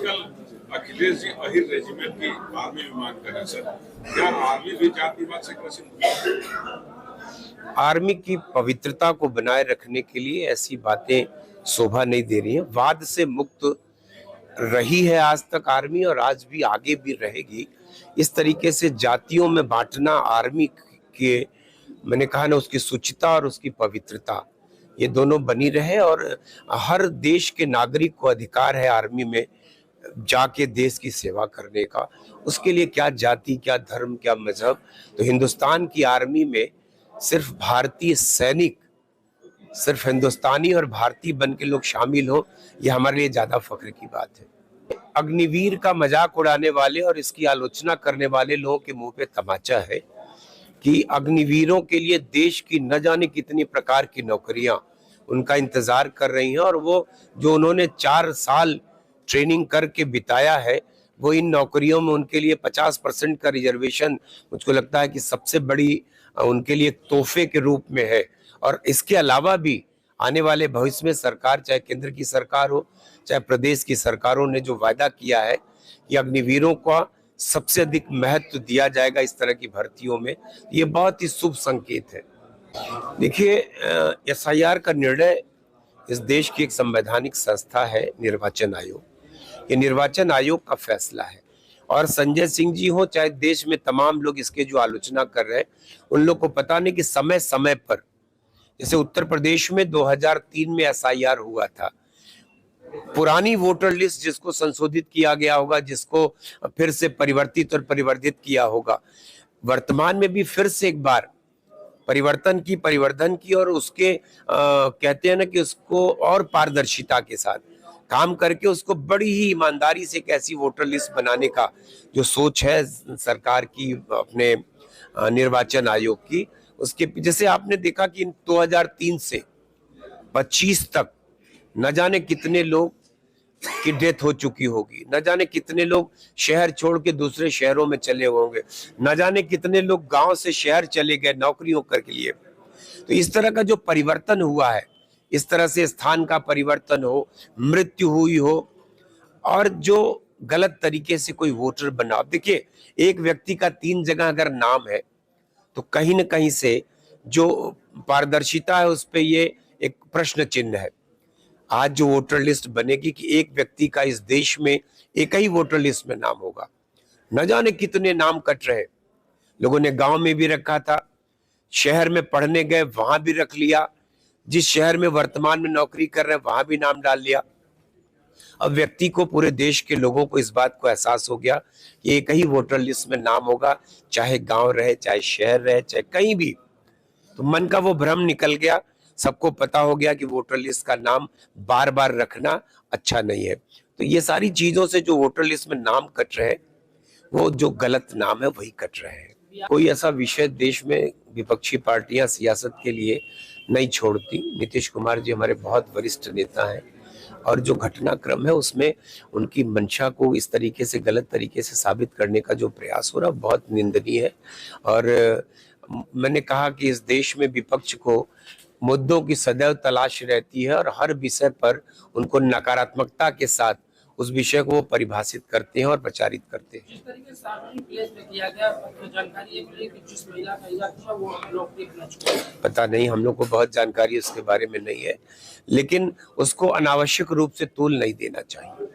आजकल अखिलेश जी अहिर रेजिमेंट की आर्मी में मांग कर रहे हैं सर, क्या आर्मी भी जातिवाद से ग्रसित है? आर्मी की पवित्रता को बनाए रखने के लिए ऐसी बातें शोभा नहीं दे रही हैं। वाद से मुक्त रही है आज तक आर्मी, और आज भी आगे भी रहेगी। इस तरीके से जातियों में बांटना आर्मी के, मैंने कहा ना, उसकी शुचिता और उसकी पवित्रता, ये दोनों बनी रहे। और हर देश के नागरिक को अधिकार है आर्मी में जाके देश की सेवा करने का। उसके लिए क्या जाति, क्या धर्म, क्या मजहब। तो हिंदुस्तान की आर्मी में सिर्फ भारतीय सैनिक, सिर्फ हिंदुस्तानी और भारतीय बन के लोग शामिल हो, ये हमारे लिए ज्यादा फख्र की बात है। अग्निवीर का मजाक उड़ाने वाले और इसकी आलोचना करने वाले लोगों के मुंह पे तमाचा है कि अग्निवीरों के लिए देश की न जाने कितनी प्रकार की नौकरियां उनका इंतजार कर रही हैं, और वो जो उन्होंने 4 साल ट्रेनिंग करके बिताया है, वो इन नौकरियों में उनके लिए 50% का रिजर्वेशन, मुझको लगता है कि सबसे बड़ी उनके लिए तोहफे के रूप में है। और इसके अलावा भी आने वाले भविष्य में सरकार, चाहे केंद्र की सरकार हो चाहे प्रदेश की सरकारों ने जो वायदा किया है कि अग्निवीरों का सबसे अधिक महत्व दिया जाएगा इस तरह की भर्तियों में, ये बहुत ही शुभ संकेत है। देखिए, एसआईआर का निर्णय, इस देश की एक संवैधानिक संस्था है निर्वाचन आयोग, ये निर्वाचन आयोग का फैसला है। और संजय सिंह जी हो चाहे देश में तमाम लोग इसके जो आलोचना कर रहे हैं, उन लोग को पता नहीं कि समय समय पर, जैसे उत्तर प्रदेश में 2003 में एसआईआर हुआ था, पुरानी वोटर लिस्ट जिसको संशोधित किया गया होगा, जिसको फिर से परिवर्तित और परिवर्धित किया होगा, वर्तमान में भी फिर से एक बार परिवर्धन की और उसके कहते हैं ना कि उसको और पारदर्शिता के साथ काम करके उसको बड़ी ही ईमानदारी से एक ऐसी वोटर लिस्ट बनाने का जो सोच है सरकार की, अपने निर्वाचन आयोग की, उसके जैसे आपने देखा कि 2003 से 25 तक न जाने कितने लोग की डेथ हो चुकी होगी, न जाने कितने लोग शहर छोड़ के दूसरे शहरों में चले होंगे, न जाने कितने लोग गांव से शहर चले गए नौकरियों के लिए। तो इस तरह का जो परिवर्तन हुआ है, इस तरह से स्थान का परिवर्तन हो, मृत्यु हुई हो, और जो गलत तरीके से कोई वोटर बना, देखिए एक व्यक्ति का 3 जगह अगर नाम है तो कहीं न कहीं से जो पारदर्शिता है उस पे ये एक प्रश्न चिन्ह है। आज जो वोटर लिस्ट बनेगी कि एक व्यक्ति का इस देश में एक ही वोटर लिस्ट में नाम होगा, न जाने कितने नाम कट रहे। लोगों ने गांव में भी रखा था, शहर में पढ़ने गए वहां भी रख लिया, जिस शहर में वर्तमान में नौकरी कर रहे हैं वहां भी नाम डाल लिया। अब व्यक्ति को, पूरे देश के लोगों को इस बात को एहसास हो गया कि एक ही वोटर लिस्ट में नाम होगा, चाहे गांव रहे, चाहे शहर रहे, चाहे कहीं भी। तो मन का वो भ्रम निकल गया, सबको पता हो गया कि वोटर लिस्ट का नाम बार बार रखना अच्छा नहीं है। तो ये सारी चीजों से जो वोटर लिस्ट में नाम कट रहे हैं, वो जो गलत नाम है वही कट रहे हैं। कोई ऐसा विषय देश में विपक्षी पार्टियां सियासत के लिए नहीं छोड़ती। नीतीश कुमार जी हमारे बहुत वरिष्ठ नेता हैं, और जो घटनाक्रम है उसमें उनकी मंशा को इस तरीके से, गलत तरीके से साबित करने का जो प्रयास हो रहा बहुत निंदनीय है। और मैंने कहा कि इस देश में विपक्ष को मुद्दों की सदैव तलाश रहती है, और हर विषय पर उनको नकारात्मकता के साथ उस विषय को वो परिभाषित करते हैं और प्रचारित करते हैं। जिस तरीके से सार्वजनिक प्लेस में किया गया, जानकारी ये मिली कि जिस महिला का इलाज था वो नौकरी करना छोड़ा। पता नहीं, हम लोग को बहुत जानकारी उसके बारे में नहीं है, लेकिन उसको अनावश्यक रूप से तूल नहीं देना चाहिए।